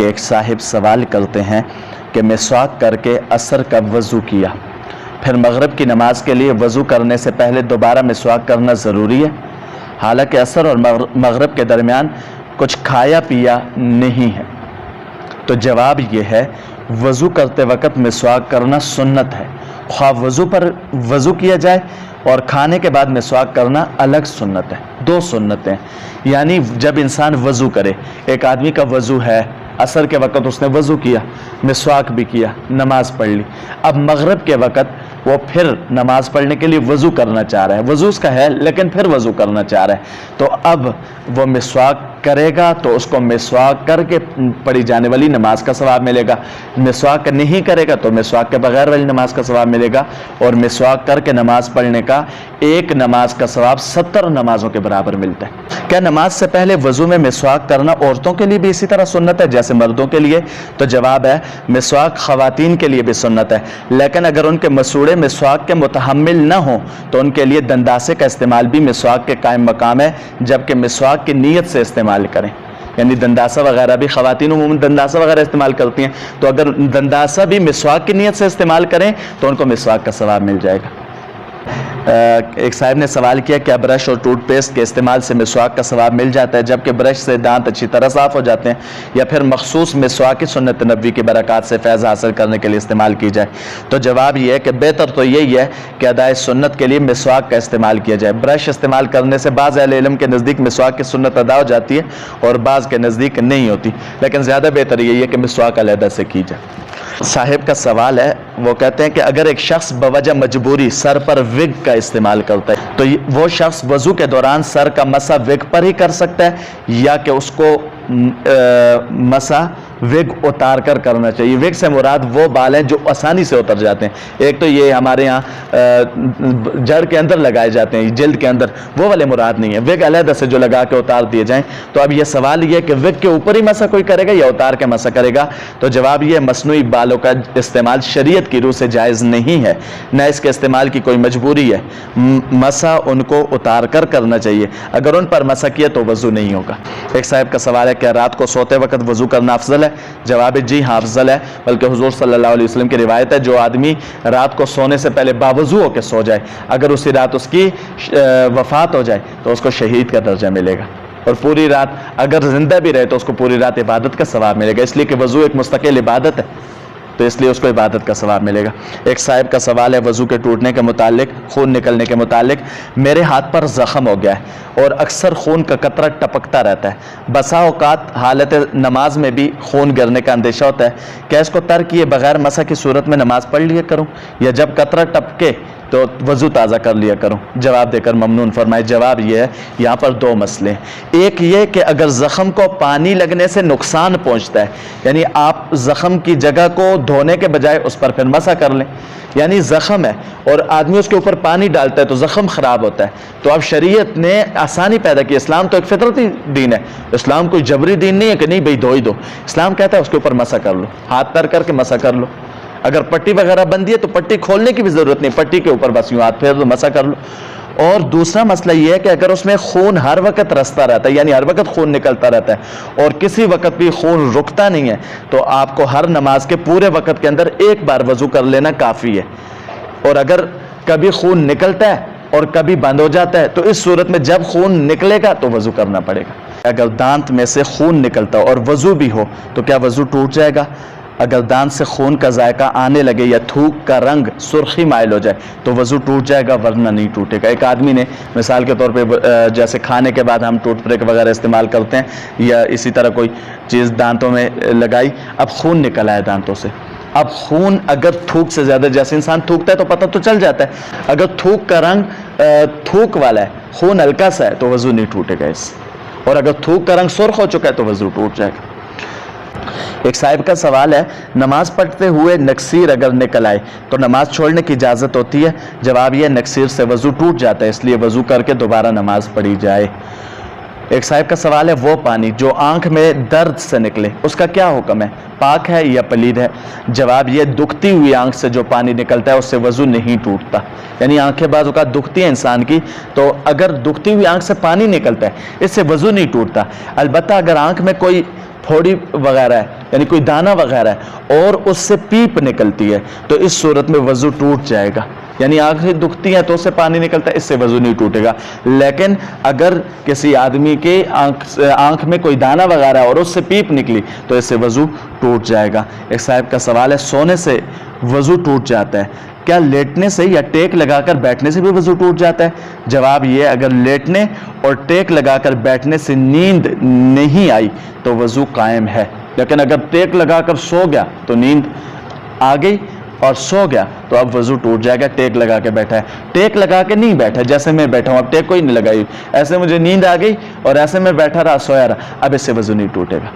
کہ ایک صاحب سوال کرتے ہیں کہ مسواک کر کے عصر کا وضو کیا، پھر مغرب کی نماز کے لیے وضو کرنے سے پہلے دوبارہ مسواک کرنا ضروری ہے، حالانکہ عصر اور مغرب کے درمیان کچھ کھایا پیا نہیں ہے؟ تو جواب یہ ہے، وضو کرتے وقت مسواک کرنا سنت ہے، خواہ وضو کیا جائے اور کھانے کے بعد مسواک کرنا الگ سنت ہے، دو سنتیں۔ یعنی جب انسان وضو کرے، ایک آدمی کا وضو ہے، عصر کے وقت اس نے وضو کیا، مسواک بھی کیا، نماز پڑھ لی، اب مغرب کے وقت وہ پھر نماز پڑھنے کے لیے وضو کرنا چاہ رہا ہے، وضو اس کا ہے لیکن پھر وضو کرنا چاہ رہا ہے، تو اب وہ مسواک کرے گا تو اس کو مسواک کر کے پڑھی جانے والی نماز کا ثواب ملے گا، مسواک نہیں کرے گا تو مسواک کے بغیر والی نماز کا ثواب ملے گا، اور مسواک کر کے نماز پڑھنے کا ایک نماز کا ثواب 70 نمازوں کے برابر ملتا ہے۔ کیا نماز سے پہلے وضو میں مسواک کرنا عورتوں کے لیے بھی اسی طرح سنت ہے جیسے مردوں کے لیے؟ تو جواب ہے، مسواک خواتین کے لیے بھی سنت ہے، لیکن اگر ان کے مسوڑے مسواک کے متحمل نہ ہوں تو ان کے لیے دنداسے کا استعمال بھی مسواک کے قائم مقام ہے، جبکہ مسواک کی نیت سے استعمال کریں۔ یعنی دنداسہ وغیرہ بھی، خواتین عموماً دنداسہ وغیرہ استعمال کرتی ہیں، تو اگر دنداسہ بھی مسواک کی نیت سے استعمال کریں تو ان کو مسواک کا ثواب مل جائے گا۔ ایک صاحب نے سوال کیا، کیا برش اور ٹوتھ پیسٹ کے استعمال سے مسواک کا ثواب مل جاتا ہے جبکہ برش سے دانت اچھی طرح صاف ہو جاتے ہیں، یا پھر مخصوص مسواک کی سنت نبوی کی برکات سے فیض حاصل کرنے کے لیے استعمال کی جائے؟ تو جواب یہ ہے کہ بہتر تو یہی ہے کہ ادائے سنت کے لیے مسواک کا استعمال کیا جائے۔ برش استعمال کرنے سے بعض اہل علم کے نزدیک مسواک کی سنت ادا ہو جاتی ہے اور بعض کے نزدیک نہیں ہوتی، لیکن زیادہ بہتر یہی ہے کہ مسواک علیحدہ سے کی جائے۔ صاحب کا سوال ہے، وہ کہتے ہیں کہ اگر ایک شخص بوجہ مجبوری سر پر وگ کا استعمال کرتا ہے تو وہ شخص وضو کے دوران سر کا مسح وگ پر ہی کر سکتا ہے یا کہ اس کو مسح وگ اتار کر کرنا چاہیے؟ وگ سے مراد وہ بال ہیں جو آسانی سے اتر جاتے ہیں، ایک تو یہ ہمارے یہاں جڑ کے اندر لگائے جاتے ہیں جلد کے اندر، وہ والے مراد نہیں ہے، وگ علیحدہ سے جو لگا کے اتار دیے جائیں۔ تو اب یہ سوال یہ ہے کہ وگ کے اوپر ہی مسح کوئی کرے گا یا اتار کے مسح کرے گا؟ تو جواب یہ، مصنوعی بالوں کا استعمال شریعت کی روح سے جائز نہیں ہے، نہ اس کے استعمال کی کوئی مجبوری ہے، مسح ان کو اتار کر کرنا چاہیے، اگر ان پر مسح کیا تو وضو نہیں ہوگا۔ ایک صاحب کا سوال ہے، کیا رات کو سوتے وقت وضو کرنا افضل ہے؟ جواب جی ہاں افضل ہے، بلکہ حضور صلی اللہ علیہ وسلم کی روایت ہے، جو آدمی رات کو سونے سے پہلے باوضو ہو کے سو جائے، اگر اسی رات اس کی وفات ہو جائے تو اس کو شہید کا درجہ ملے گا، اور پوری رات اگر زندہ بھی رہے تو اس کو پوری رات عبادت کا ثواب ملے گا، اس لیے کہ وضو ایک مستقل عبادت ہے، تو اس لیے اس کو عبادت کا ثواب ملے گا۔ ایک صاحب کا سوال ہے وضو کے ٹوٹنے کے متعلق، خون نکلنے کے متعلق، میرے ہاتھ پر زخم ہو گیا ہے اور اکثر خون کا قطرہ ٹپکتا رہتا ہے، بسا اوقات حالت نماز میں بھی خون گرنے کا اندیشہ ہوتا ہے، کیا اس کو ترک کیے بغیر مسح کی صورت میں نماز پڑھ لیا کروں یا جب قطرہ ٹپکے تو وضو تازہ کر لیا کروں؟ جواب دے کر ممنون فرمائے۔ جواب یہ ہے، یہاں پر دو مسئلے ہیں، ایک یہ کہ اگر زخم کو پانی لگنے سے نقصان پہنچتا ہے، یعنی آپ زخم کی جگہ کو دھونے کے بجائے اس پر پھر مسح کر لیں، یعنی زخم ہے اور آدمی اس کے اوپر پانی ڈالتا ہے تو زخم خراب ہوتا ہے، تو اب شریعت نے آسانی پیدا کی، اسلام تو ایک فطرتی دین ہے، اسلام کوئی جبری دین نہیں ہے کہ نہیں بھئی دھو ہی دو، اسلام کہتا ہے اس کے اوپر مسح کر لو، ہاتھ تر کر کے مسح کر لو، اگر پٹی وغیرہ بندی ہے تو پٹی کھولنے کی بھی ضرورت نہیں، پٹی کے اوپر بس یوں ہاتھ پھیر دو، مسح کر لو۔ اور دوسرا مسئلہ یہ ہے کہ اگر اس میں خون ہر وقت رستا رہتا ہے، یعنی ہر وقت خون نکلتا رہتا ہے اور کسی وقت بھی خون رکتا نہیں ہے، تو آپ کو ہر نماز کے پورے وقت کے اندر ایک بار وضو کر لینا کافی ہے، اور اگر کبھی خون نکلتا ہے اور کبھی بند ہو جاتا ہے تو اس صورت میں جب خون نکلے گا تو وضو کرنا پڑے گا۔ اگر دانت میں سے خون نکلتا اور وضو بھی ہو تو کیا وضو ٹوٹ جائے گا؟ اگر دانت سے خون کا ذائقہ آنے لگے یا تھوک کا رنگ سرخی مائل ہو جائے تو وضو ٹوٹ جائے گا، ورنہ نہیں ٹوٹے گا۔ ایک آدمی نے مثال کے طور پہ جیسے کھانے کے بعد ہم ٹوتھ پک وغیرہ استعمال کرتے ہیں یا اسی طرح کوئی چیز دانتوں میں لگائی، اب خون نکل آئے دانتوں سے، اب خون اگر تھوک سے زیادہ، جیسے انسان تھوکتا ہے تو پتہ تو چل جاتا ہے، اگر تھوک کا رنگ تھوک والا ہے، خون ہلکا سا ہے تو وضو نہیں ٹوٹے گا اس، اور اگر تھوک کا رنگ سرخ ہو چکا ہے تو وضو ٹوٹ جائے گا۔ ایک صاحب کا سوال ہے، نماز پڑھتے ہوئے نکسیر اگر نکل آئے تو نماز چھوڑنے کی اجازت ہوتی ہے؟ جواب یہ، نکسیر سے وضو ٹوٹ جاتا ہے، اس لیے وضو کر کے دوبارہ نماز پڑھی جائے۔ ایک صاحب کا سوال ہے، وہ پانی جو آنکھ میں درد سے نکلے اس کا کیا حکم ہے، پاک ہے یا پلید ہے؟ جواب یہ، دکھتی ہوئی آنکھ سے جو پانی نکلتا ہے اس سے وضو نہیں ٹوٹتا، یعنی آنکھیں بعض اوقات دکھتی ہیں انسان کی، تو اگر دکھتی ہوئی آنکھ سے پانی نکلتا ہے اس سے وضو نہیں ٹوٹتا، البتہ اگر آنکھ میں کوئی پھوڑی وغیرہ ہے یعنی کوئی دانہ وغیرہ ہے اور اس سے پیپ نکلتی ہے تو اس صورت میں وضو ٹوٹ جائے گا. یعنی آنکھیں دکھتی ہیں تو اس سے پانی نکلتا ہے, اس سے وضو نہیں ٹوٹے گا. لیکن اگر کسی آدمی کے آنکھ میں کوئی دانہ وغیرہ ہے اور اس سے پیپ نکلی تو اس سے وضو ٹوٹ جائے گا. ایک صاحب کا سوال ہے, سونے سے وضو ٹوٹ جاتا ہے, کیا لیٹنے سے یا ٹیک لگا کر بیٹھنے سے بھی وضو ٹوٹ جاتا ہے؟ جواب یہ, اگر لیٹنے اور ٹیک لگا کر بیٹھنے سے نیند نہیں آئی تو وضو قائم ہے, لیکن اگر ٹیک لگا کر سو گیا تو نیند آ گئی اور سو گیا تو اب وضو ٹوٹ جائے گا. ٹیک لگا کے بیٹھا ہے, ٹیک لگا کے نہیں بیٹھا, جیسے میں بیٹھا ہوں اب ٹیک کوئی نہیں لگائی, ایسے مجھے نیند آ گئی اور ایسے میں بیٹھا رہا سویا رہا, اب اس سے وضو نہیں ٹوٹے گا.